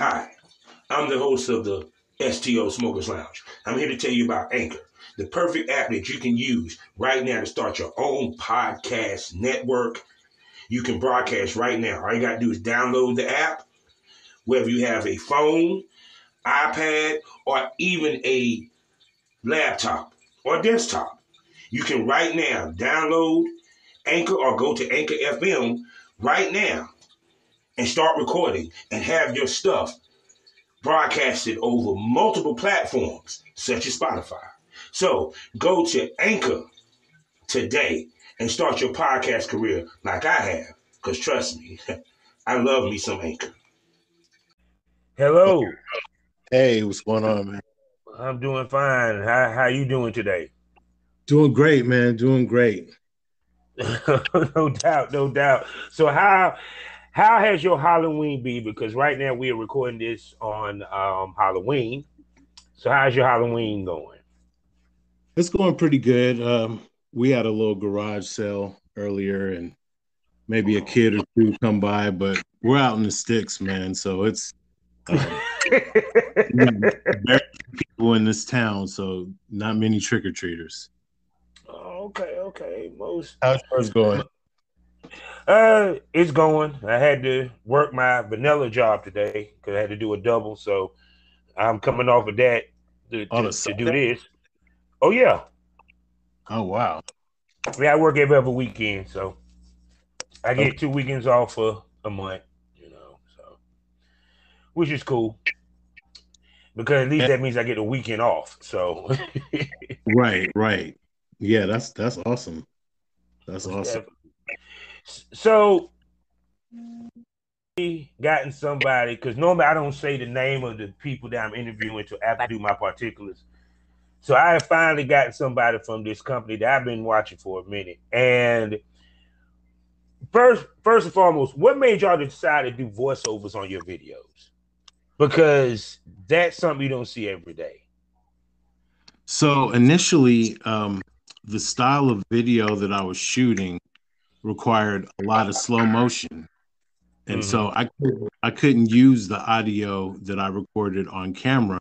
Hi, I'm the host of the STO Smokers Lounge. I'm here to tell you about Anchor, the perfect app that you can use right now to start your own podcast network. You can broadcast right now. All you got to do is download the app, whether you have a phone, iPad, or even a laptop or desktop. You can right now download Anchor or go to Anchor FM right now and start recording and have your stuff broadcasted over multiple platforms such as Spotify. So go to Anchor today and start your podcast career like I have, because trust me, I love me some Anchor. Hello. Hey, what's going on, man? I'm doing fine. How you doing today? Doing great, man. Doing great. No doubt. So how has your Halloween been? Because right now we are recording this on Halloween. So how's your Halloween going? It's going pretty good. We had a little garage sale earlier, and maybe a kid or two come by, but we're out in the sticks, man. So it's very people in this town, so not many trick-or-treaters. Okay. How's yours going? It's going. I had to work my vanilla job today because I had to do a double. So I'm coming off of that to do this. Oh yeah. Oh wow. Yeah, I work every other weekend, so I get 2 weekends off for a month, so which is cool. Because at least that means I get a weekend off. So Right. Yeah, that's awesome. That's awesome. So gotten somebody, because normally I don't say the name of the people that I'm interviewing until after I do my particulars. So I have finally gotten somebody from this company that I've been watching for a minute. And first and foremost, what made y'all decide to do voiceovers on your videos? Because that's something you don't see every day. So initially, the style of video that I was shooting required a lot of slow motion. And so I couldn't use the audio that I recorded on camera.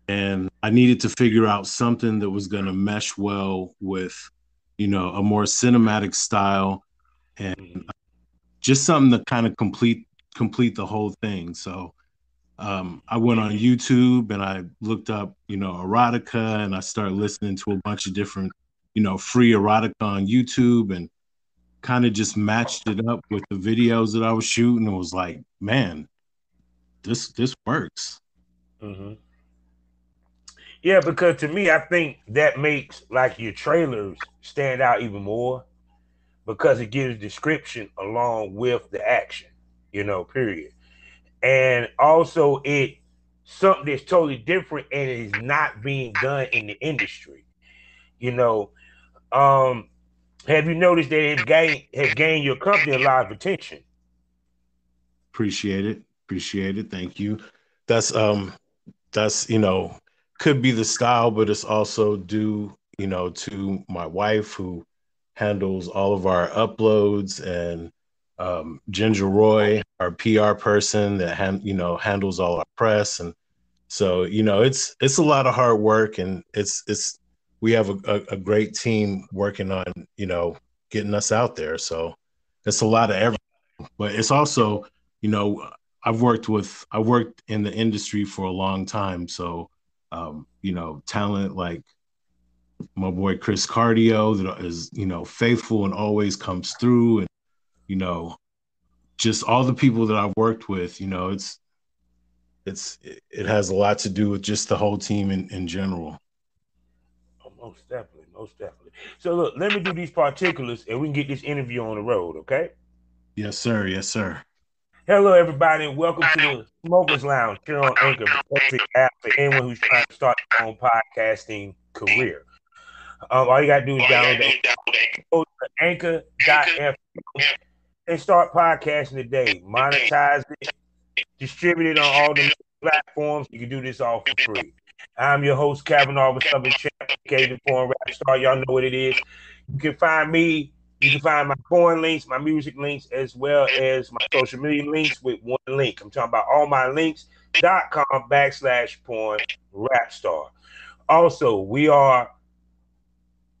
And I needed to figure out something that was going to mesh well with, a more cinematic style and just something to kind of complete the whole thing. So I went on YouTube and I looked up, erotica, and I started listening to a bunch of different, free erotica on YouTube, and kind of just matched it up with the videos that I was shooting and was like, man, this works. Yeah, because to me, I think that makes like your trailers stand out even more because it gives description along with the action, period. And also it's something that's totally different and it is not being done in the industry. Have you noticed that it has gained your company a lot of attention? Appreciate it. Thank you. That's could be the style, but it's also due, to my wife, who handles all of our uploads, and Ginger Roy, our PR person that handles all our press. And so, it's a lot of hard work, and we have a great team working on, getting us out there. So it's a lot of everything, but it's also, I've worked in the industry for a long time. So, talent like my boy Chris Cardio that is, faithful and always comes through, and, just all the people that I've worked with, it has a lot to do with just the whole team in general. Oh, most definitely. So look, let me do these particulars and we can get this interview on the road, okay? Yes, sir. Hello, everybody, and welcome to the Smokers Lounge here on Anchor, the perfect app for anyone who's trying to start their own podcasting career. All you got to do is download go to anchor.fm and start podcasting today. Monetize it, distribute it on all the platforms. You can do this all for free. I'm your host, Kavanaugh, with Southern Champ, aka the Porn Rap Star. Y'all know what it is. You can find me, You can find my porn links, my music links, as well as my social media links with one link. I'm talking about all my links.com/porn rap star. Also, we are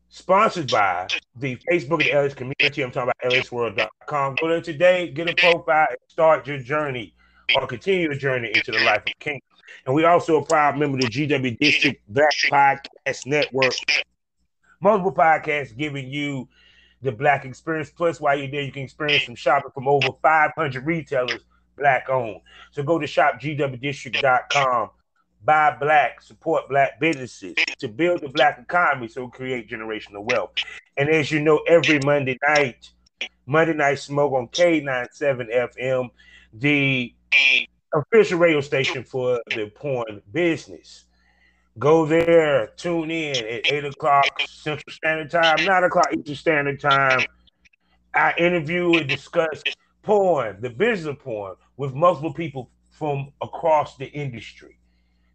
sponsored by the Facebook of the LS community. I'm talking about lsworld.com. Go there today, get a profile, and start your journey or continue your journey into the life of King. And we also a proud member of the GW District Black Podcast Network. Multiple podcasts giving you the Black experience. Plus, while you're there, you can experience some shopping from over 500 retailers, Black owned. So go to shopgwdistrict.com. Buy Black, support Black businesses to build the Black economy, so create generational wealth. And as you know, every Monday night smoke on K97 FM, the official radio station for the porn business. Go there, tune in at 8 o'clock Central Standard Time, 9 o'clock Eastern Standard Time. I interview and discuss porn, the business of porn, with multiple people from across the industry.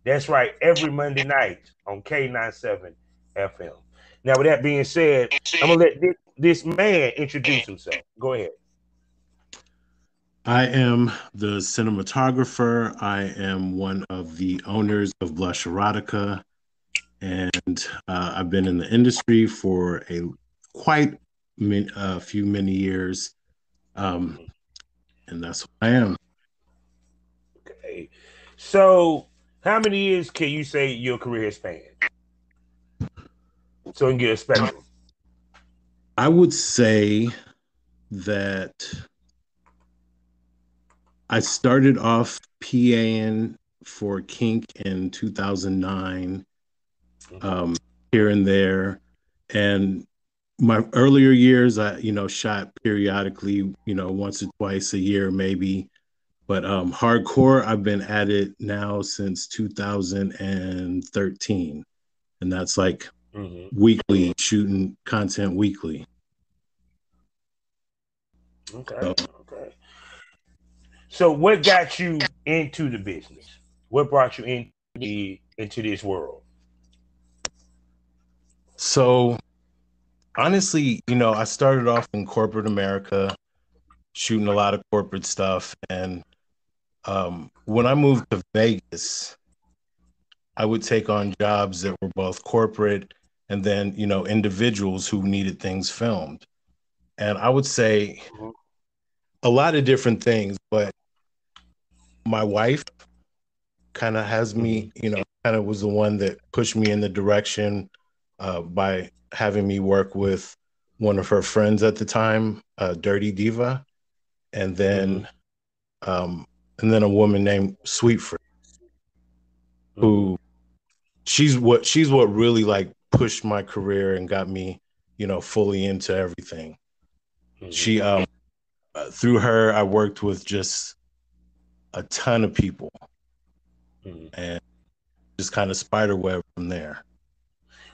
That's right, every Monday night on K97 FM. Now, with that being said, I'm going to let this man introduce himself. Go ahead. I am the cinematographer. I am one of the owners of Blush Erotica, and I've been in the industry for many years, and that's what I am. Okay, so how many years can you say your career has spanned? So we can get a spectrum. I would say that I started off PAing for Kink in 2009, here and there. And my earlier years, I, shot periodically, once or twice a year, maybe. But hardcore, I've been at it now since 2013. And that's like weekly, shooting content weekly. Okay. So what got you into the business? What brought you into this world? So honestly, I started off in corporate America, shooting a lot of corporate stuff. And when I moved to Vegas, I would take on jobs that were both corporate and then, individuals who needed things filmed. And I would say a lot of different things, but my wife kind of has me, kind of was the one that pushed me in the direction by having me work with one of her friends at the time, Dirty Diva, and then a woman named Sweet Fruit, who she's what really like pushed my career and got me, fully into everything. She through her, I worked with just a ton of people, and just kind of spiderweb from there.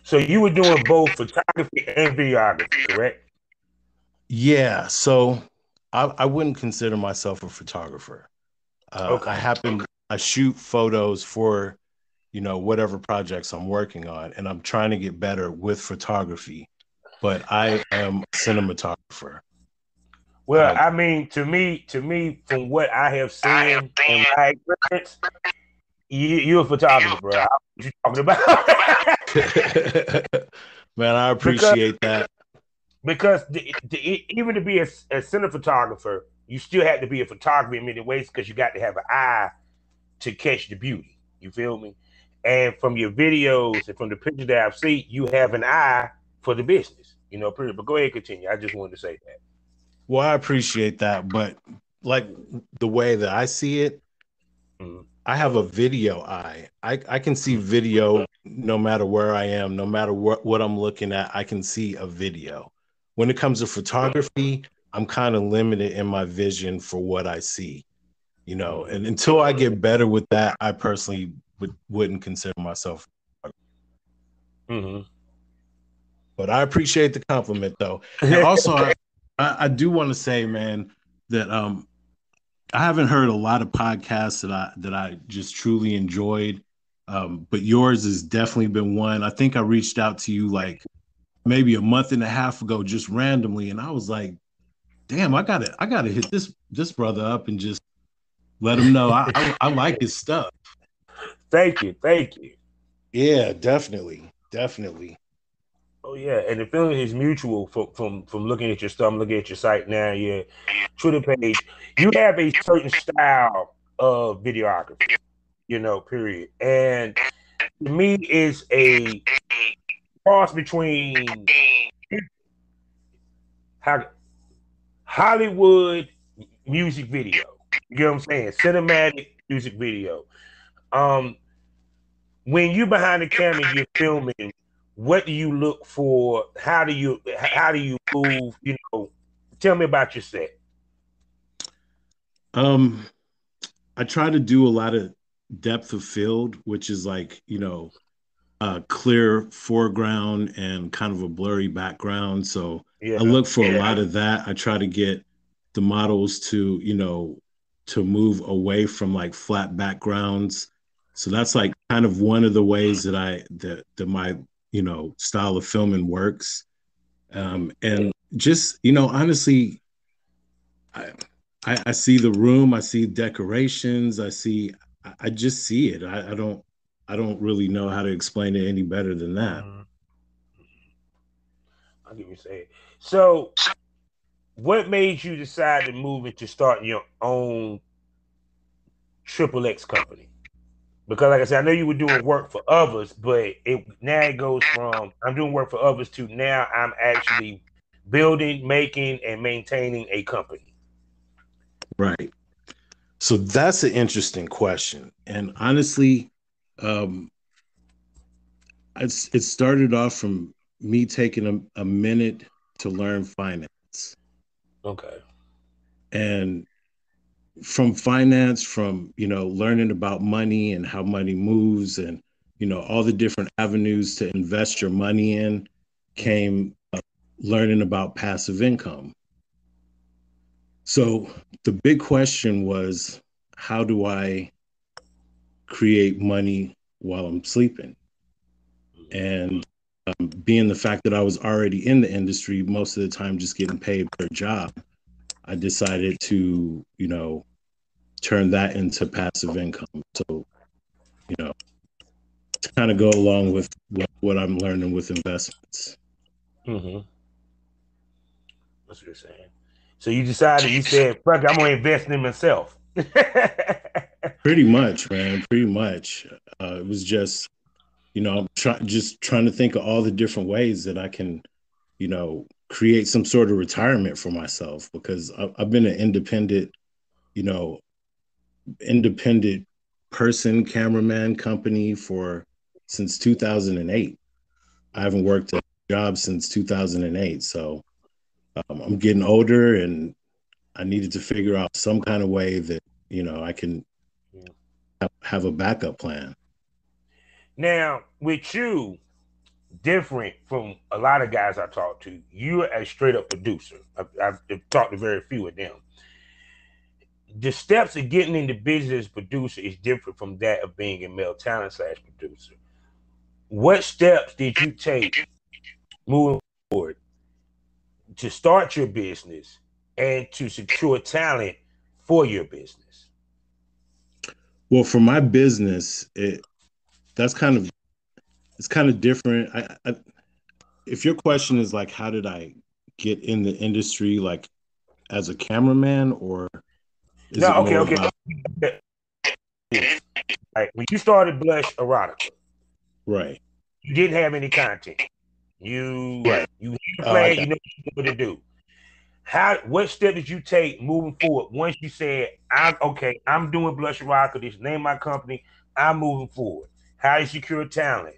So you were doing both photography and videography, correct? Yeah. So I wouldn't consider myself a photographer. Okay. I shoot photos for, whatever projects I'm working on, and I'm trying to get better with photography, but I am a cinematographer. Well, I mean, to me, from what I have seen and my experience, you're a photographer, bro. What you talking about? Man, I appreciate that. Because even to be a cinematographer, you still have to be a photographer in many ways, because you got to have an eye to catch the beauty. You feel me? And from your videos and from the pictures that I've seen, you have an eye for the business. But go ahead, continue. I just wanted to say that. Well, I appreciate that, but like the way that I see it, I have a video eye. I can see video no matter where I am, no matter what I'm looking at, I can see a video. When it comes to photography, I'm kind of limited in my vision for what I see, and until I get better with that, I personally wouldn't consider myself. But I appreciate the compliment, though. And also, I do want to say, man, that I haven't heard a lot of podcasts that I just truly enjoyed, but yours has definitely been one. I think I reached out to you like maybe a month and a half ago, just randomly, and I was like, damn, I gotta hit this brother up and just let him know I like his stuff. Thank you. Yeah, definitely. Oh yeah, and the feeling is mutual from looking at your stuff. I'm looking at your site now, your Twitter page. You have a certain style of videography, period. And to me, is a cross between Hollywood music video. You know what I'm saying? Cinematic music video. Um, when you're behind the camera, you're filming. What do you look for? How do you move? Tell me about your set. I try to do a lot of depth of field, which is like, a clear foreground and kind of a blurry background. So Yeah. I look for a lot of that. I try to get the models to, to move away from like flat backgrounds. So that's like kind of one of the ways that my, style of filming works. And just, honestly, I see the room, I see decorations, I just see it. I don't really know how to explain it any better than that. Mm-hmm. I'll give you say. So, what made you decide to move into starting your own XXX company? Because, like I said, I know you were doing work for others, but now it goes from I'm doing work for others to now I'm actually building, making, and maintaining a company. Right. So that's an interesting question, and honestly, it started off from me taking a minute to learn finance. Okay. And from finance, from learning about money and how money moves, and all the different avenues to invest your money in, came learning about passive income. So the big question was, how do I create money while I'm sleeping? And being the fact that I was already in the industry, most of the time just getting paid per job, I decided to, turn that into passive income. So, to kind of go along with what I'm learning with investments. Mm-hmm. That's what you're saying. So you decided, you said, fuck it, I'm going to invest in myself. Pretty much, man. Pretty much. It was just, I'm just trying to think of all the different ways that I can, create some sort of retirement for myself, because I've been an independent, independent person, cameraman, company since 2008. I haven't worked a job since 2008. So I'm getting older, and I needed to figure out some kind of way that, I can have a backup plan. Now, with you, different from a lot of guys I talk to, you're a straight up producer. I've talked to very few of them. The steps of getting into business as producer is different from that of being a male talent / producer. What steps did you take moving forward to start your business and to secure talent for your business? Well, for my business, it's kind of different. If your question is like, how did I get in the industry, like as a cameraman, or is it more about... Like when you started Blush Erotica, Right. you didn't have any content. You hit play, you know what to do. What step did you take moving forward once you said, I'm doing Blush Erotica, this name my company, I'm moving forward? How you secure talent?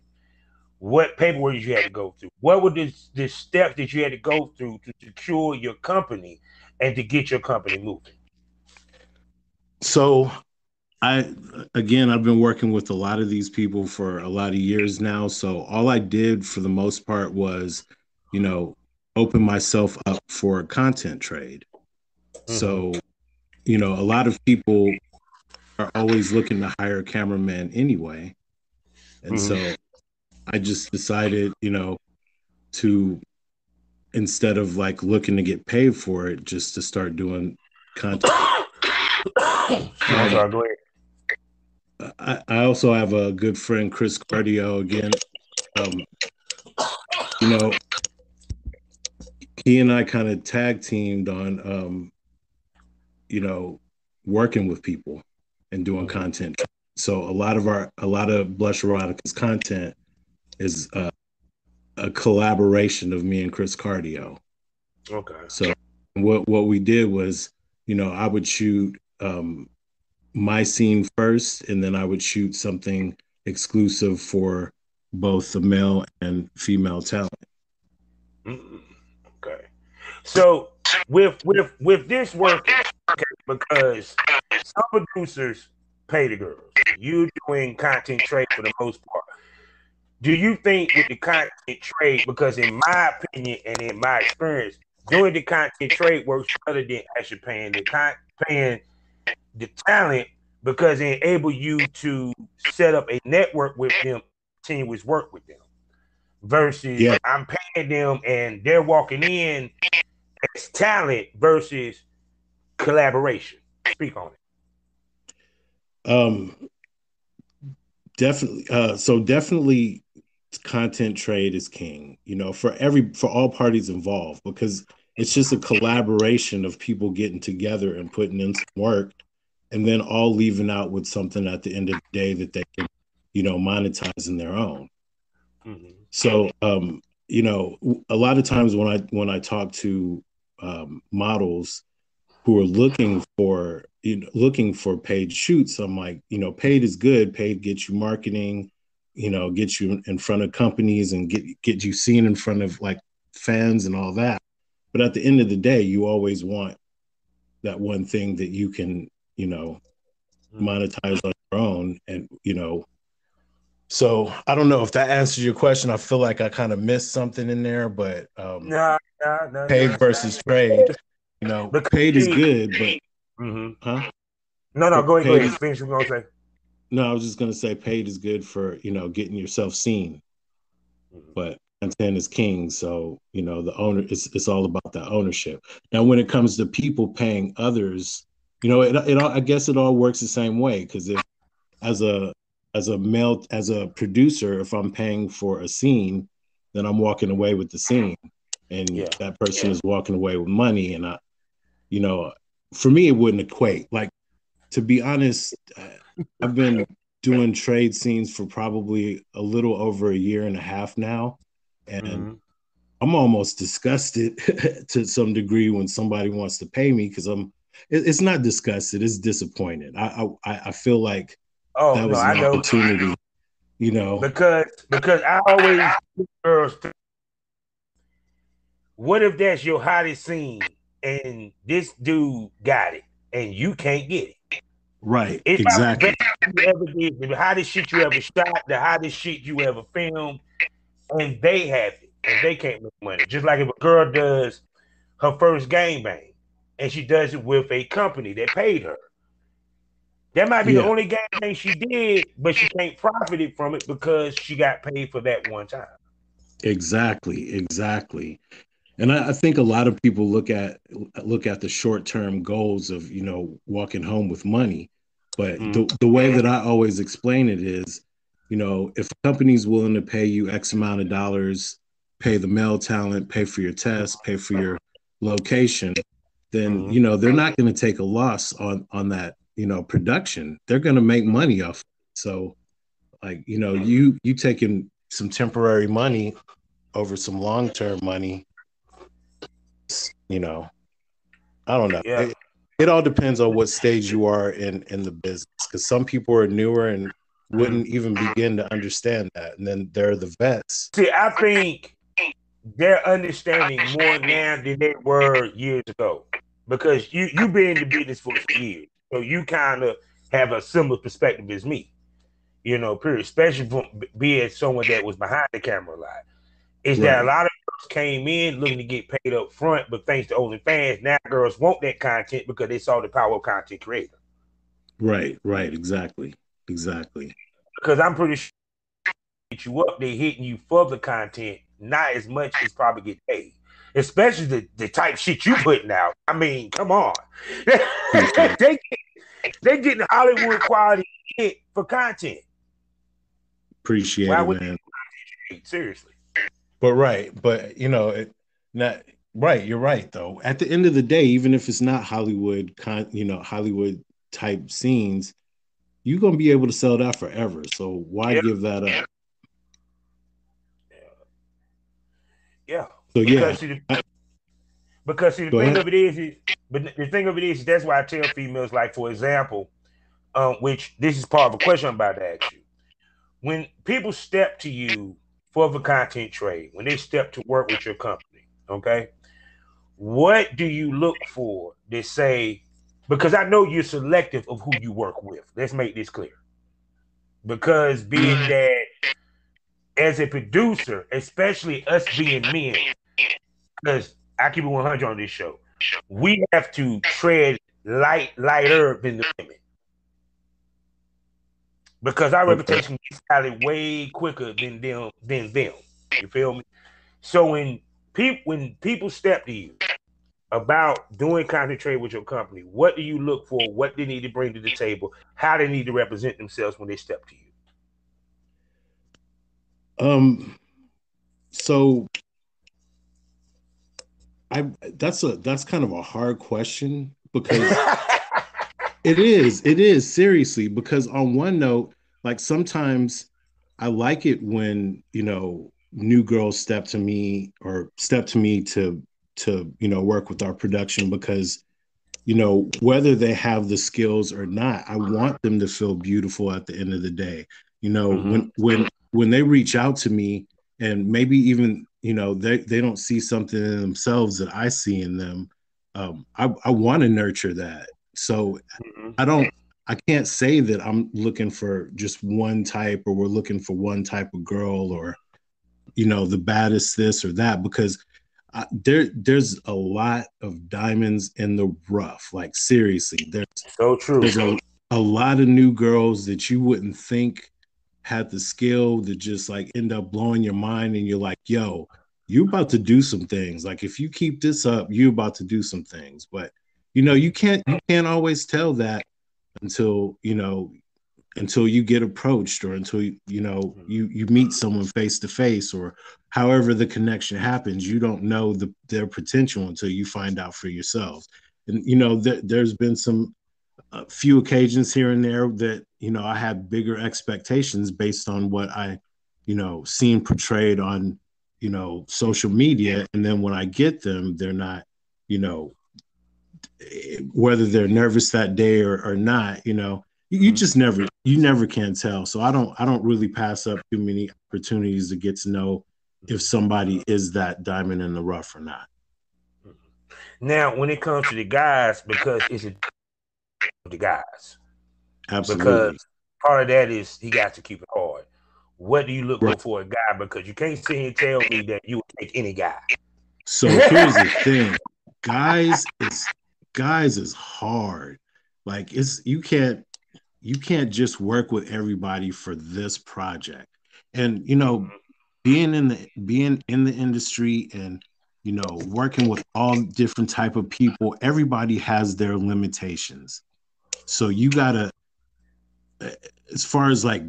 What paperwork you had to go through? What were the steps that you had to go through to secure your company and to get your company moving? So I've been working with a lot of these people for a lot of years now. So all I did for the most part was, open myself up for a content trade. Mm-hmm. So, a lot of people are always looking to hire cameramen anyway. And so I just decided, to, instead of like looking to get paid for it, just to start doing content. I'm sorry, go ahead. I also have a good friend, Chris Cardio, again. You know, he and I kind of tag teamed on, you know, working with people and doing content. So a lot of Blush Erotica's content is a collaboration of me and Chris Cardio. Okay. So what we did was, you know, I would shoot my scene first, and then I would shoot something exclusive for both the male and female talent. Okay. So with this working, okay, because some producers pay the girls. You doing content trade for the most part. Do you think with the content trade, because in my opinion and in my experience, doing the content trade works better than actually paying the talent, because it enable you to set up a network with them, continuous work with them, versus I'm paying them and they're walking in as talent versus collaboration. Speak on it. Definitely. So definitely content trade is king, you know, for all parties involved, because it's just a collaboration of people getting together and putting in some work, and then all leaving out with something at the end of the day that they can, you know, monetize in their own. So, you know, a lot of times when I talk to models who are looking for paid shoots, I'm like, you know, paid is good. Paid gets you marketing, you know, gets you in front of companies and get you seen in front of like fans and all that. But at the end of the day, you always want that one thing that you can, you know, monetize on your own. And, you know, so I don't know if that answers your question. I feel like I kind of missed something in there, but No. paid versus trade, you know, Because paid is good, but huh? No, go ahead. Finish what you're gonna say. No, I was just gonna say paid is good for, you know, getting yourself seen, but content is king. So, you know, the owner, it's all about the ownership. Now, when it comes to people paying others, you know, it all, I guess it all works the same way, because if as a producer, if I'm paying for a scene, then I'm walking away with the scene, and that person is walking away with money. And I, you know, for me, it wouldn't equate. Like, to be honest, I've been doing trade scenes for probably a little over a year and a half now, and I'm almost disgusted to some degree when somebody wants to pay me, because it's not disgusted, it's disappointed. I feel like that was an opportunity, you know, because I always girls, what if that's your hottest scene and this dude got it and you can't get it? Right, It's exactly. you ever did, the hottest shit you ever shot, the hottest shit you ever filmed, and they have it and they can't make money. Just like if a girl does her first gangbang and she does it with a company that paid her, that might be the only gangbang she did, but she can't profit from it because she got paid for that one time. Exactly. And I think a lot of people look at the short-term goals of, you know, walking home with money. But the way that I always explain it is, you know, if a company's willing to pay you X amount of dollars, pay the male talent, pay for your test, pay for your location, then, you know, they're not going to take a loss on that, you know, production. They're going to make money off it. So, like, you know, you taking some temporary money over some long-term money, you know, I don't know. It all depends on what stage you are in the business, because some people are newer and wouldn't even begin to understand that, and then they're the vets. See, I think they're understanding more now than they were years ago, because you've been in the business for some years, so you kind of have a similar perspective as me, you know, period. Especially from being someone that was behind the camera a lot. Is that a lot of girls came in looking to get paid up front, but thanks to OnlyFans, now girls want that content because they saw the power of content creator. Right, exactly. Because I'm pretty sure get you up, they hitting you for the content not as much as probably get paid. Especially the type shit you putting out. I mean, come on. they getting Hollywood quality shit for content. Appreciate it, man. Seriously. But you know, not right. You're right, though. At the end of the day, even if it's not Hollywood, Hollywood type scenes, you're gonna be able to sell that forever. So why give that up? Yeah. So because the thing of it is, that's why I tell females, like, for example, which this is part of a question I'm about to ask you. When people step to you for the content trade, when they step to work with your company, okay, what do you look for to say? Because I know you're selective of who you work with. Let's make this clear. Because being that as a producer, especially us being men, because I keep it 100 on this show, we have to tread lighter than the women. Because our reputation gets valid way quicker than them. You feel me? So when people step to you about doing content trade with your company, what do you look for? What they need to bring to the table? How they need to represent themselves when they step to you? So that's kind of a hard question, because it is seriously, because on one note, like, sometimes I like it when, new girls step to me to work with our production, because whether they have the skills or not, I want them to feel beautiful at the end of the day. When they reach out to me, and maybe even they don't see something in themselves that I see in them, I want to nurture that. So I can't say that I'm looking for just one type, or we're looking for one type of girl, or the baddest this or that, because there's a lot of diamonds in the rough. Like, seriously, there's so true. There's a lot of new girls that you wouldn't think had the skill to just like end up blowing your mind, and you're like, yo, you about to do some things. Like, if you keep this up, you about to do some things. But you can't always tell that until you get approached, or until you meet someone face to face, or however the connection happens. You don't know their potential until you find out for yourselves. And there's been a few occasions here and there that I had bigger expectations based on what I seen portrayed on social media, and then when I get them, they're not, whether they're nervous that day or not, you just never can tell. So I don't really pass up too many opportunities to get to know if somebody is that diamond in the rough or not. Now, when it comes to the guys, because it's the guys, Absolutely, because part of that is he got to keep it hard. What do you look for a guy? Because you can't sit here and tell me that you would take any guy. So here's the thing, guys is hard. Like, you can't just work with everybody for this project. And being in the industry, and working with all different type of people, everybody has their limitations. So you gotta, as far as like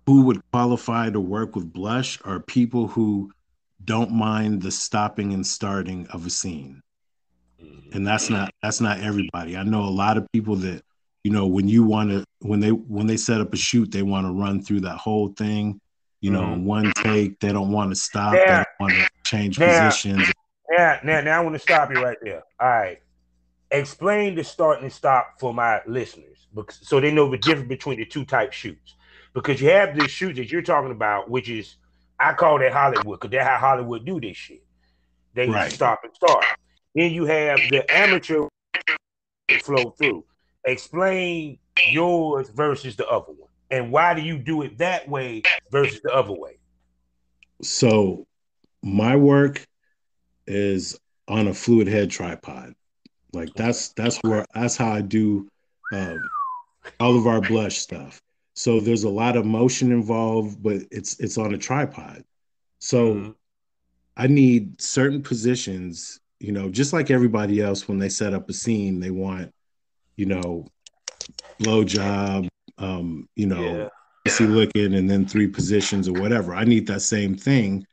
who would qualify to work with Blush, are people who don't mind the stopping and starting of a scene. And that's not everybody. I know a lot of people that, when they set up a shoot, they want to run through that whole thing, one take. They don't want to stop. They don't want to change positions. Now I want to stop you right there. All right. Explain the start and stop for my listeners, so they know the difference between the two type shoots. Because you have the shoots that you're talking about, which is, I call that Hollywood, because that's how Hollywood do this shit. They stop and start. Then you have the amateur flow through. Explain yours versus the other one, and why do you do it that way versus the other way? So my work is on a fluid head tripod. Like, that's how I do all of our Blush stuff. So there's a lot of motion involved, but it's on a tripod. So I need certain positions, just like everybody else when they set up a scene, they want, blow job, Yeah. see looking, and then 3 positions or whatever. I need that same thing.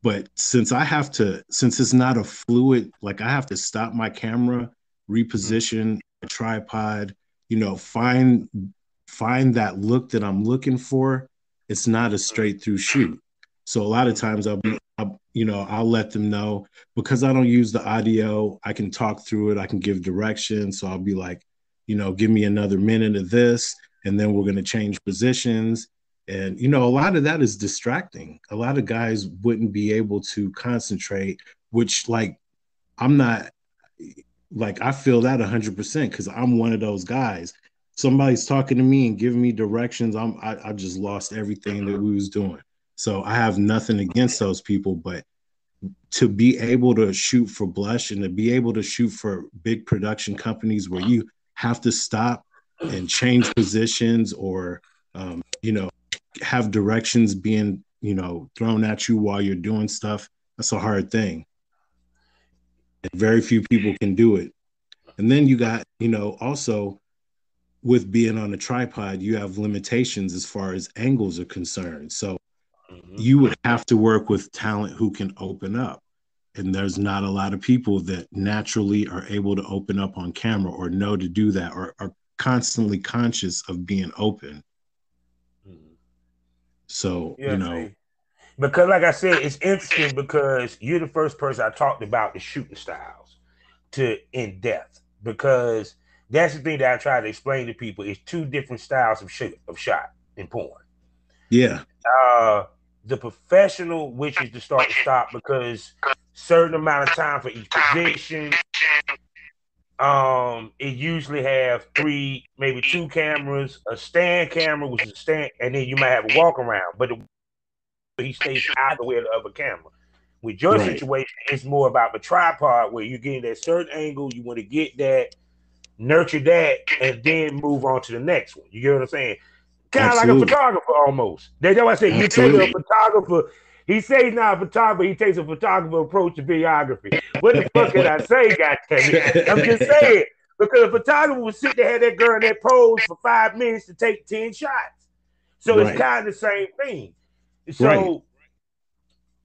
But since it's not a fluid, like I have to stop my camera, reposition a tripod, find that look that I'm looking for. It's not a straight through shoot. So a lot of times I'll let them know, because I don't use the audio. I can talk through it. I can give direction. So I'll be like, give me another minute of this, and then we're going to change positions. And, a lot of that is distracting. A lot of guys wouldn't be able to concentrate, which, like, I'm not, like, I feel that 100% because I'm one of those guys. Somebody's talking to me and giving me directions. I just lost everything that we was doing. So I have nothing against those people, but to be able to shoot for Blush and to be able to shoot for big production companies where you have to stop and change positions, or, have directions being, thrown at you while you're doing stuff, that's a hard thing. And very few people can do it. And then you got, also with being on a tripod, you have limitations as far as angles are concerned. So you would have to work with talent who can open up. And there's not a lot of people that naturally are able to open up on camera or know to do that, or are constantly conscious of being open. So, Yeah, because like I said, it's interesting because you're the first person I talked about the shooting styles to in depth, because that's the thing that I try to explain to people. It's 2 different styles of shot in porn. Yeah. The professional, which is the start to stop, because certain amount of time for each position. It usually have 3, maybe 2 cameras, a stand camera, which is a stand, and then you might have a walk around, but he stays out of the way of the other camera. With your situation, it's more about the tripod, where you're getting that certain angle, you want to get that, nurture that, and then move on to the next one. You get what I'm saying? Kind of like a photographer almost. That's why I say you take a photographer. He says he's not a photographer. He takes a photographer approach to videography. What the fuck can I say, goddammit? I'm just saying. Because a photographer would sit there, have that girl in that pose for 5 minutes to take 10 shots. So it's kind of the same thing. So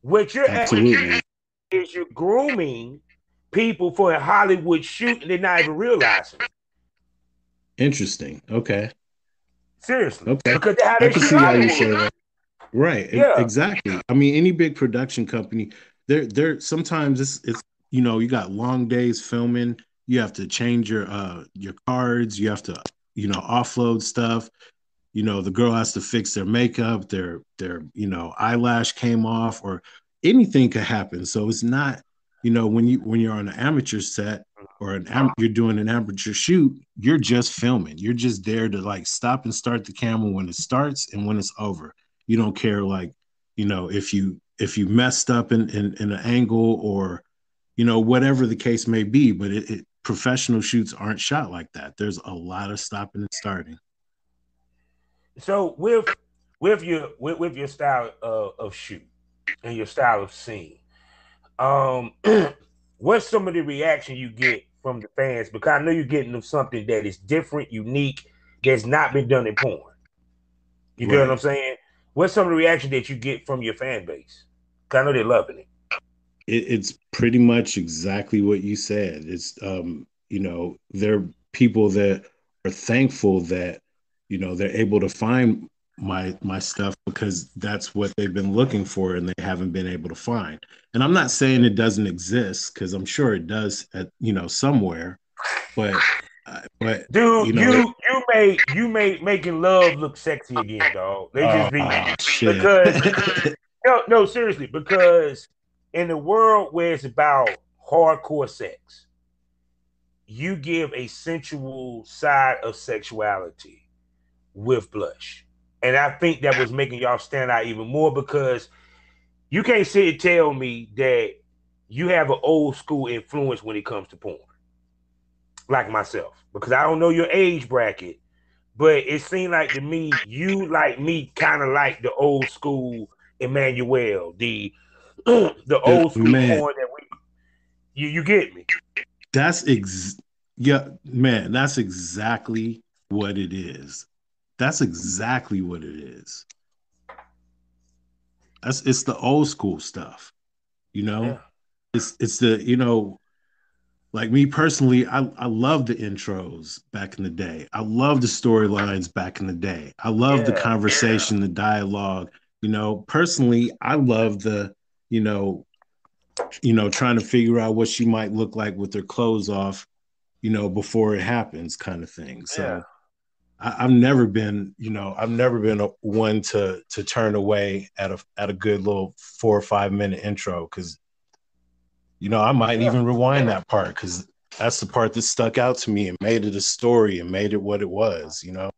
what you're absolutely is you're grooming people for a Hollywood shoot, and they're not even realizing it. Interesting. Okay. Seriously. Okay. Because how I they can shoot see how you Hollywood. say that. Right. Yeah. Exactly. I mean, any big production company, they're sometimes it's you got long days filming. You have to change your cards. You have to offload stuff. The girl has to fix their makeup. Their eyelash came off, or anything could happen. So it's not when you're on an amateur set, or you're doing an amateur shoot, you're just filming. You're just there to, like, stop and start the camera when it starts and when it's over. You don't care, like, if you messed up in an angle, or whatever the case may be. But professional shoots aren't shot like that. There's a lot of stopping and starting. So with your style of shoot and your style of scene, what's some of the reaction you get from the fans? Because I know you're getting them something that is different, unique, that's not been done in porn. You get what I'm saying? What's some of the reaction that you get from your fan base? Because I know they're loving it. It's pretty much exactly what you said. It's there are people that are thankful that they're able to find my stuff, because that's what they've been looking for and they haven't been able to find. And I'm not saying it doesn't exist, because I'm sure it does at somewhere, but dude, you made making love look sexy again, dog. They just be because no, seriously, because in the world where it's about hardcore sex, you give a sensual side of sexuality with Blush. And I think that was making y'all stand out even more, because you can't sit and tell me that you have an old school influence when it comes to porn, like myself, because I don't know your age bracket, but it seemed like to me, you like me kind of like the old school Emmanuel, the old school Man, porn that you get me. that's yeah, man, that's exactly what it is. That's exactly what it is. It's the old school stuff, you know? Yeah, It's the, you know, like me personally, I love the intros back in the day. I love the storylines back in the day. I love the yeah, conversation, the dialogue. You know, personally, I love the, you know, trying to figure out what she might look like with her clothes off, you know, before it happens, kind of thing. yeah, So I've never been, you know, I've never been one to turn away at a good little 4 or 5 minute intro, because you know I might yeah, even rewind that part because that's the part that stuck out to me and made it a story and made it what it was, you know.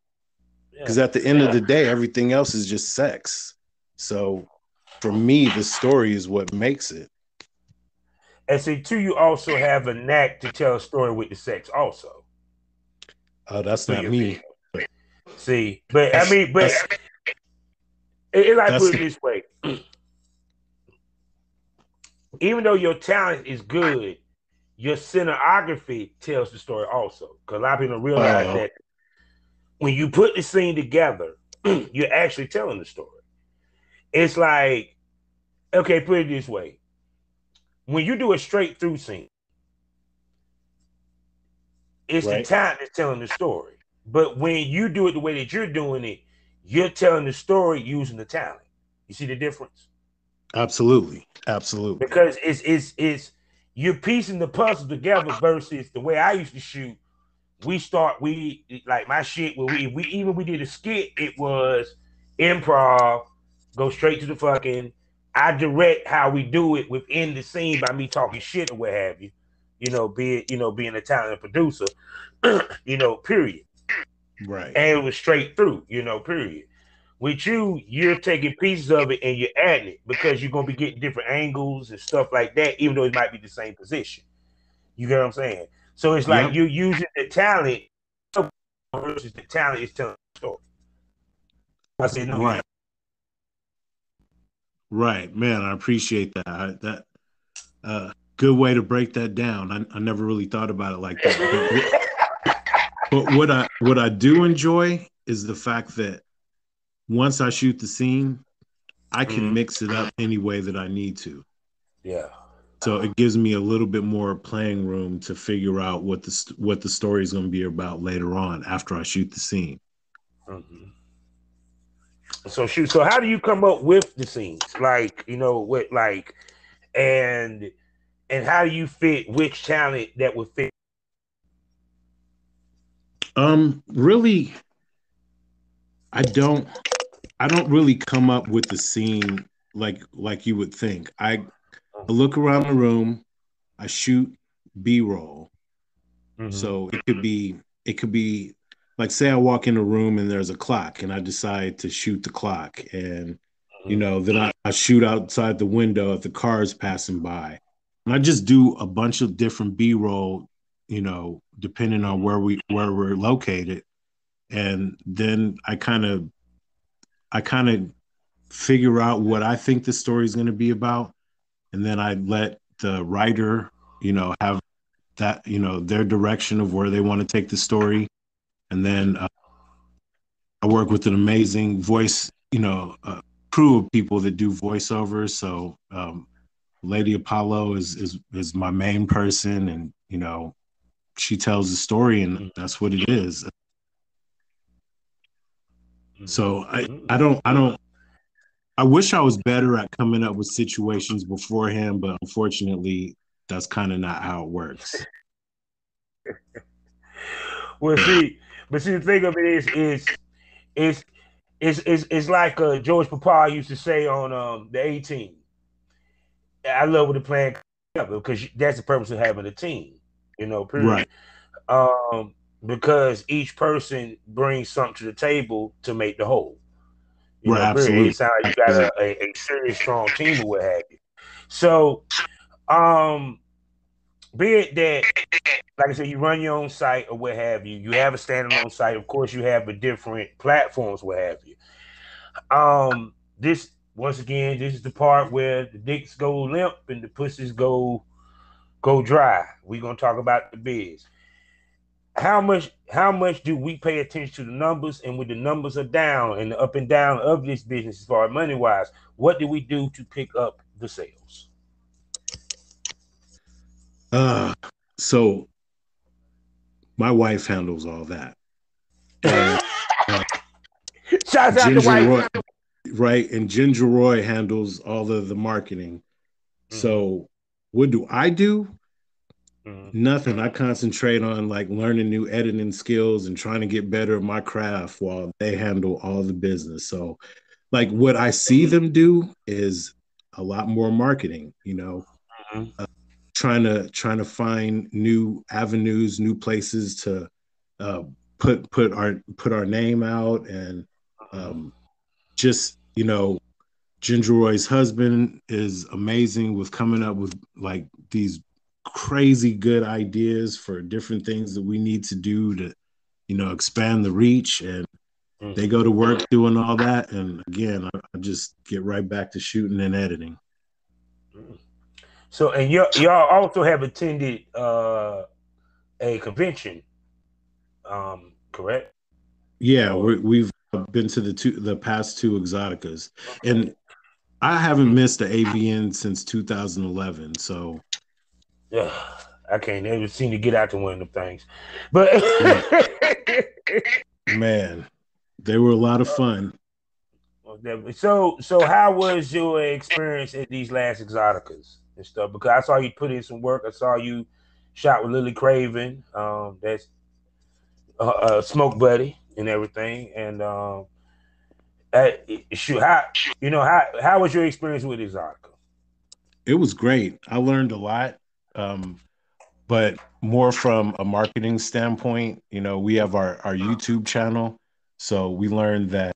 yeah. Because at the end of the day, everything else is just sex. So for me, the story is what makes it. And see, too, you also have a knack to tell a story with the sex, also That's through not your me. video. See, but I That's mean, but that's it like that's put it this way: even though your talent is good, your cinematography tells the story also. Because a lot of people don't realize uh, that when you put the scene together, you're actually telling the story. It's like, okay, put it this way: when you do a straight through scene, it's the right. talent that's telling the story. But when you do it the way that you're doing it, you're telling the story using the talent. You see the difference? Absolutely, absolutely. Because it's you're piecing the puzzle together versus the way I used to shoot. We like my shit where we did a skit, it was improv, go straight to the fucking. I direct how we do it within the scene by me talking shit or what have you. Being a talented producer, period. Right, And it was straight through, period. With you, you're taking pieces of it and you're adding it because you're gonna be getting different angles and stuff like that, even though it might be the same position. You get what I'm saying? So it's like yep, you're using the talent versus the talent is telling the story. I said, no, you're right, not. right, man. I appreciate that. That good way to break that down. I never really thought about it like that. But what I do enjoy is the fact that once I shoot the scene, I can Mhm. mix it up any way that I need to. Yeah. So it gives me a little bit more playing room to figure out what the story is going to be about later on after I shoot the scene. Mhm. So shoot. So how do you come up with the scenes? Like, what and and how do you fit which talent that would fit? Really, I don't I don't really come up with the scene like you would think. I look around the room, I shoot B-roll. Mm-hmm. So it could be like, say I walk in a room and there's a clock and I decide to shoot the clock, and you Mm-hmm. know then I shoot outside the window if the car is passing by. And I just do a bunch of different B-roll, you know, depending on where we're located. And then I kind of figure out what I think the story is going to be about, and then I let the writer, you know, have that, you know, their direction of where they want to take the story. And then I work with an amazing voice, you know, crew of people that do voiceovers. So Lady Apollo is my main person, and you know, she tells the story, and that's what it is. So I wish I was better at coming up with situations beforehand, but unfortunately, that's kind of not how it works. Well, see, the thing of it is it's like George Papa used to say on the 18. I love what the plan together because that's the purpose of having a team, Right, period. Because each person brings something to the table to make the whole, right, period. absolutely, It sounds like you got absolutely. a serious strong team or what have you. So, um, be it that, like I said, you run your own site or what have you. You have a standalone site. Of course, you have a different platforms, what have you. This once again, this is the part where the dicks go limp and the pussies go dry. We're gonna talk about the biz. How much do we pay attention to the numbers? And when the numbers are down and the up and down of this business as far as money wise, what do we do to pick up the sales? So my wife handles all that. And Shouts out to Ginger wife. Roy, right? And Ginger Roy handles all of the marketing. So what do I do? Nothing. I concentrate on like learning new editing skills and trying to get better at my craft while they handle all the business. So like what I see them do is a lot more marketing, you know, trying to find new avenues, new places to put our name out, and just, you know, Ginger Roy's husband is amazing with coming up with like these crazy good ideas for different things that we need to do to, you know, expand the reach. And they go to work doing all that. And again, I just get right back to shooting and editing. So, and y'all also have attended a convention, correct? Yeah, we've been to the past two Exoticas, and I haven't missed the AVN since 2011. So yeah, I can't ever seem to get out to one of them things, but man, they were a lot of fun. So how was your experience at these last Exoticas and stuff? Because I saw you put in some work. I saw you shot with Lily Craven. That's Smoke Buddy and everything. And shoot, how was your experience with Exotica? It was great. I learned a lot, but more from a marketing standpoint. You know, we have our YouTube channel, so we learned that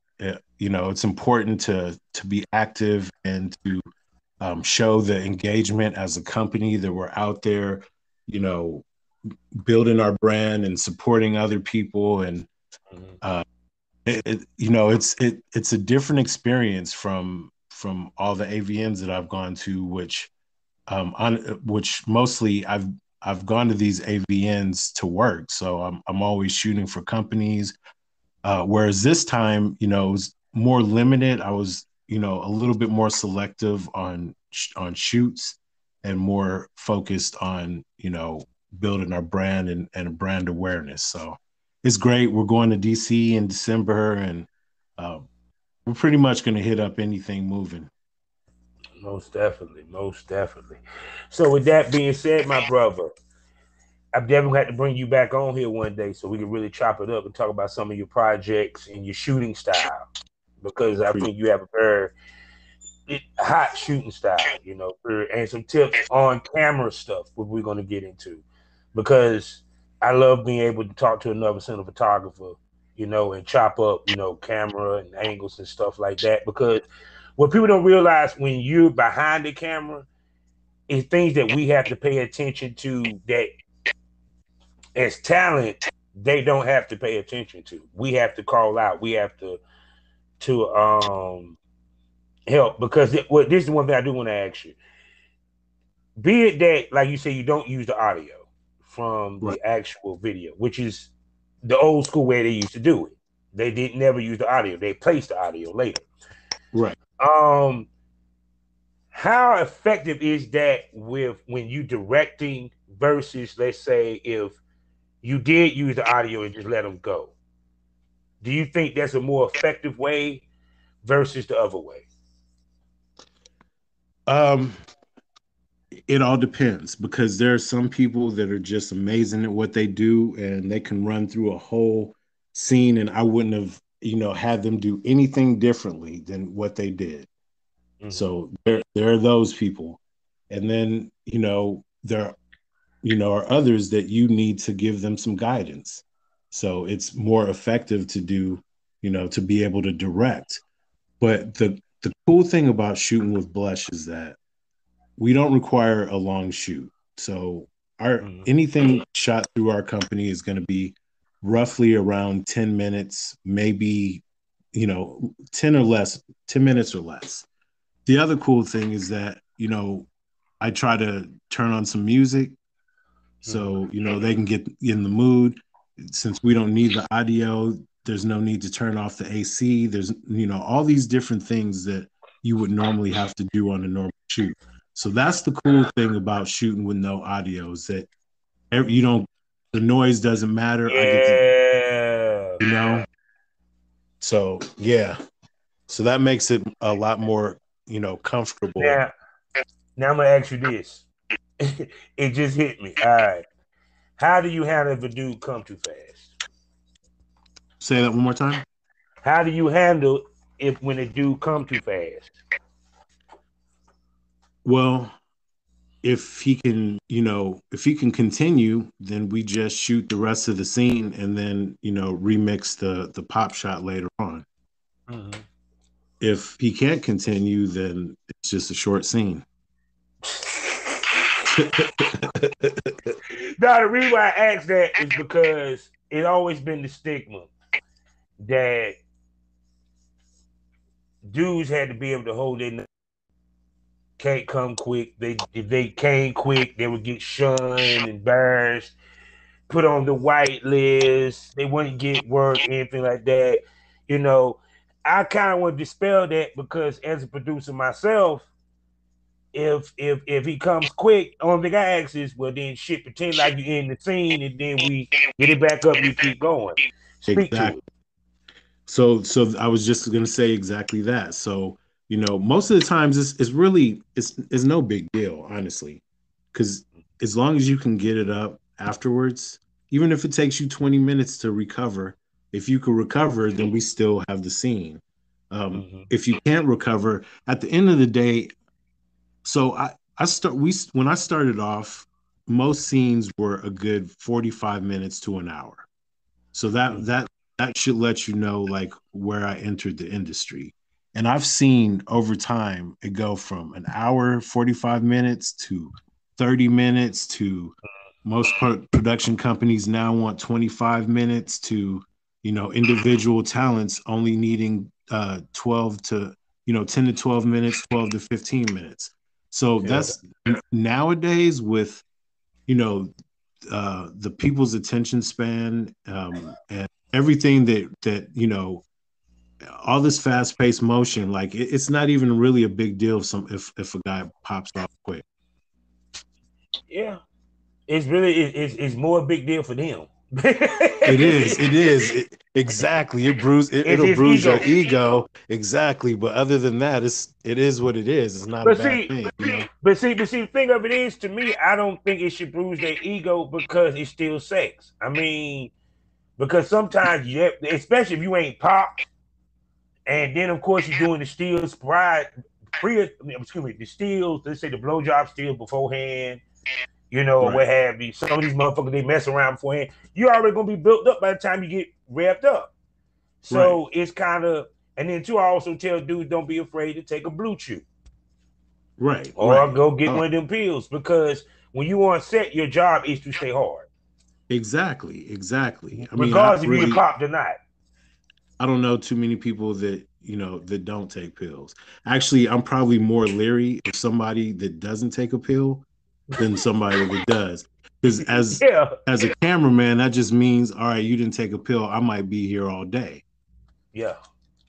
you know, it's important to be active and to show the engagement as a company that we're out there, you know, building our brand and supporting other people. And you know, it's a different experience from all the AVNs that I've gone to, which which mostly I've gone to these AVNs to work. So I'm always shooting for companies. Whereas this time, you know, it was more limited. I was, you know, a little bit more selective on shoots and more focused on, you know, building our brand and brand awareness. So it's great. We're going to DC in December, and we're pretty much going to hit up anything moving. Most definitely, most definitely. So with that being said, my brother, I've definitely had to bring you back on here one day so we can really chop it up and talk about some of your projects and your shooting style, because I think you have a very hot shooting style, you know, and some tips on camera stuff, what we're going to get into, because I love being able to talk to another cinematographer, you know, and chop up, you know, camera and angles and stuff like that. Because what people don't realize when you're behind the camera is things that we have to pay attention to that as talent they don't have to pay attention to. We have to call out. We have to help, because this is one thing I do want to ask you. Be it that, like you say, you don't use the audio from the actual video, which is the old school way they used to do it. They didn't never use the audio. They placed the audio later. Right. How effective is that with when you directing versus, let's say, if you did use the audio and just let them go? Do you think that's a more effective way versus the other way? It all depends, because there are some people that are just amazing at what they do and they can run through a whole scene, and I wouldn't have, you know, had them do anything differently than what they did. So there are those people. And then, you know, there, you know, are others that you need to give them some guidance. So it's more effective to do, you know, to be able to direct. But the cool thing about shooting with Blush is that we don't require a long shoot. So our anything shot through our company is going to be roughly around 10 minutes, maybe, you know, 10 minutes or less. the other cool thing is that, you know, I try to turn on some music so, you know, they can get in the mood. Since we don't need the audio, there's no need to turn off the AC. There's, you know, all these different things that you would normally have to do on a normal shoot. So that's the cool thing about shooting with no audio is that you don't, the noise doesn't matter. I get to, you know, so yeah. So that makes it a lot more, you know, comfortable. Now I'm gonna ask you this. It just hit me. All right. How do you handle if a dude come too fast? Say that one more time. How do you handle if when a dude come too fast? Well, if he can, you know, if he can continue, then we just shoot the rest of the scene and then, you know, remix the pop shot later on. Mm-hmm. If he can't continue, then it's just a short scene. Now, the reason why I asked that is because it always been the stigma that dudes had to be able to hold their can't come quick. If they came quick, they would get shunned, embarrassed, put on the white list. They wouldn't get work, anything like that. You know, I kind of want to dispel that because as a producer myself, if he comes quick, only thing I ask is, well, then shit, pretend like you're in the scene, and then we get it back up and we keep going. Speak to it. So I was just gonna say exactly that. So, you know, most of the times it's really it's no big deal, honestly, because as long as you can get it up afterwards, even if it takes you 20 minutes to recover, if you can recover, then we still have the scene. If you can't recover, at the end of the day, so when I started off, most scenes were a good 45 minutes to an hour. So that should let you know like where I entered the industry. And I've seen over time it go from an hour, 45 minutes to 30 minutes to most production companies now want 25 minutes to, you know, individual talents only needing 12 to, you know, 10 to 12 minutes, 12 to 15 minutes. So that's nowadays with, you know, the people's attention span and everything that you know, all this fast-paced motion, like it's not even really a big deal if a guy pops off quick. Yeah, it's really it's more a big deal for them. It is exactly. It'll bruise your ego, exactly. But other than that, it is what it is. It's not a bad thing, you know? But see, the thing of it is, to me, I don't think it should bruise their ego because it's still sex. I mean, because sometimes especially if you ain't popped, and then of course you're doing the stills the stills, let's say the blowjob stills beforehand, you know, or what have you. Some of these motherfuckers, they mess around beforehand. You're already gonna be built up by the time you get revved up. So it's kind of, and then too, I also tell dudes, don't be afraid to take a blue chew. Or go get one of them pills, because when you on set, your job is to stay hard. Exactly. I mean, regardless if you popped or not. I don't know too many people that, you know, that don't take pills. Actually, I'm probably more leery of somebody that doesn't take a pill than somebody that does. Because as a cameraman, that just means, all right, you didn't take a pill, I might be here all day. Yeah.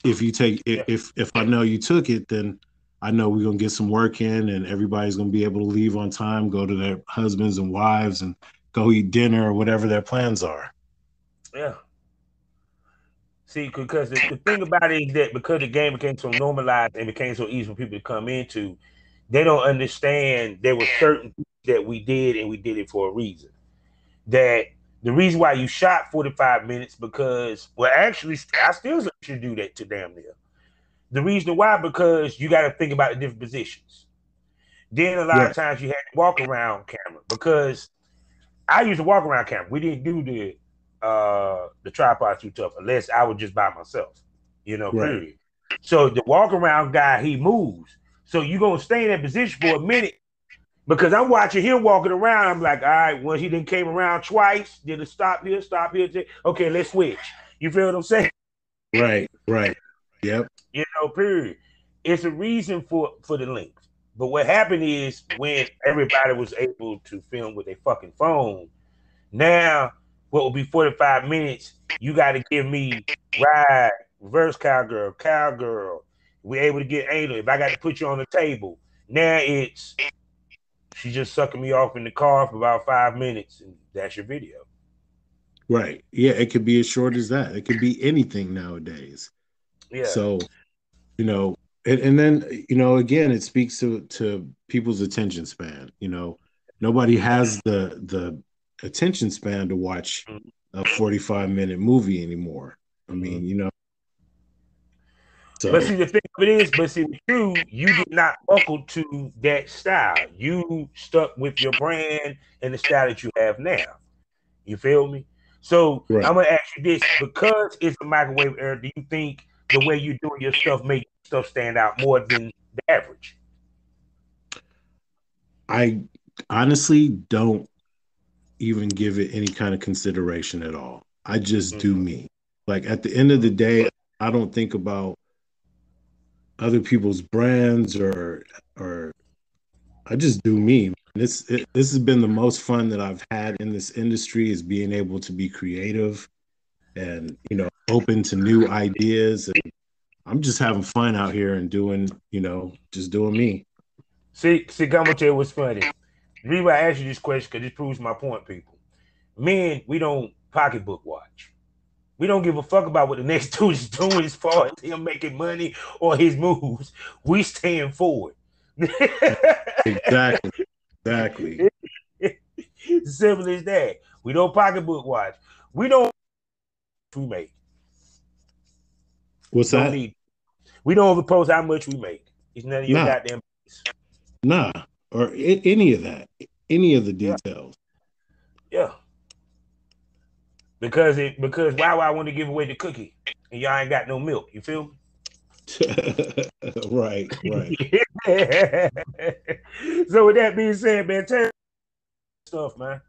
If you take if I know you took it, then I know we're gonna get some work in and everybody's gonna be able to leave on time, go to their husbands and wives and go eat dinner or whatever their plans are. Yeah. See, because the thing about it is that because the game became so normalized and became so easy for people to come into, they don't understand there were certain things that we did, and we did it for a reason. That the reason why you shot 45 minutes because, well, actually, I still should do that to damn near. The reason why, because you got to think about the different positions. Then a lot of times you had to walk around camera, because I used to walk around camera. We didn't do the tripod too tough unless I was just by myself, you know, period. So the walk around guy, he moves. So you're going to stay in that position for a minute, because I'm watching him walking around. I'm like, all right, once he then came around twice, did it stop here. Okay, let's switch. You feel what I'm saying? Right. Yep. You know, period. it's a reason for the length. But what happened is when everybody was able to film with a fucking phone, now what will be 45 minutes, you got to give me ride, reverse cowgirl, cowgirl. We're able to get anal. If I got to put you on the table, now it's she's just sucking me off in the car for about 5 minutes, and that's your video. Right. Yeah, it could be as short as that. It could be anything nowadays. Yeah. So, you know, and then, you know, again, it speaks to people's attention span. You know, nobody has the attention span to watch a 45-minute movie anymore. I mean, you know. So. But see, the thing of it is, you did not buckle to that style. You stuck with your brand and the style that you have now. You feel me? So right. I'm gonna ask you this: because it's a microwave era, do you think the way you do your stuff make stuff stand out more than the average? I honestly don't even give it any kind of consideration at all. I just do me. Like at the end of the day, I don't think about other people's brands or I just do me. This has been the most fun that I've had in this industry, is being able to be creative and, you know, open to new ideas. And I'm just having fun out here and doing, you know, just doing me. See, I'm gonna tell you what's funny. The reason why I ask you this question, because this proves my point, people. Men, we don't pocketbook watch. We don't give a fuck about what the next dude is doing as far as him making money or his moves. We stand forward. Exactly. Simple as that. We don't pocketbook watch. We don't we make. What's don't that? Need. We don't overpost how much we make. It's none of your goddamn business. Nah, or any of that. Any of the details. Yeah. Because why would I want to give away the cookie and y'all ain't got no milk? You feel me? Right. So with that being said, man, tell stuff, man.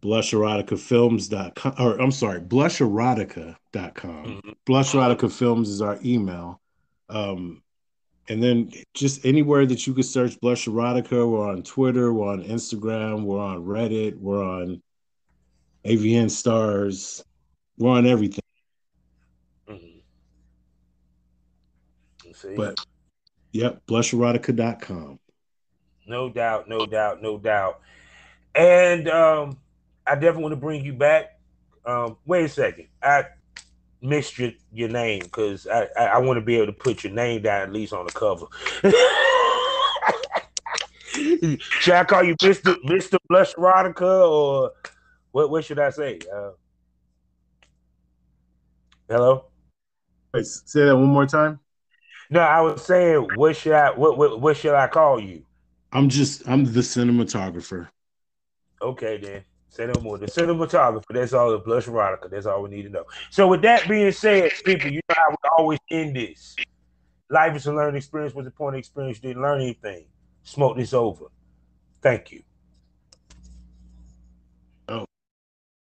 BlushEroticaFilms.com, or I'm sorry, BlushErotica.com. Blush Erotica Films is our email. And then just anywhere that you could search Blush Erotica. We're on Twitter, we're on Instagram, we're on Reddit, we're on AVN Stars, we're on everything. See? But yep, BlushErotica.com. No doubt. And I definitely want to bring you back. Wait a second. I missed your name because I want to be able to put your name down at least on the cover. Should I call you Mr. Blush Erotica, or what should I say? Hello? Wait, say that one more time. No, I was saying, what should I call you? I'm the cinematographer. Okay, then. Say no more. The cinematographer. That's all. The Blush Erotica. That's all we need to know. So with that being said, people, you know how we always end this. Life is a learning experience. What's the point of experience? You didn't learn anything. Smoke this over. Thank you.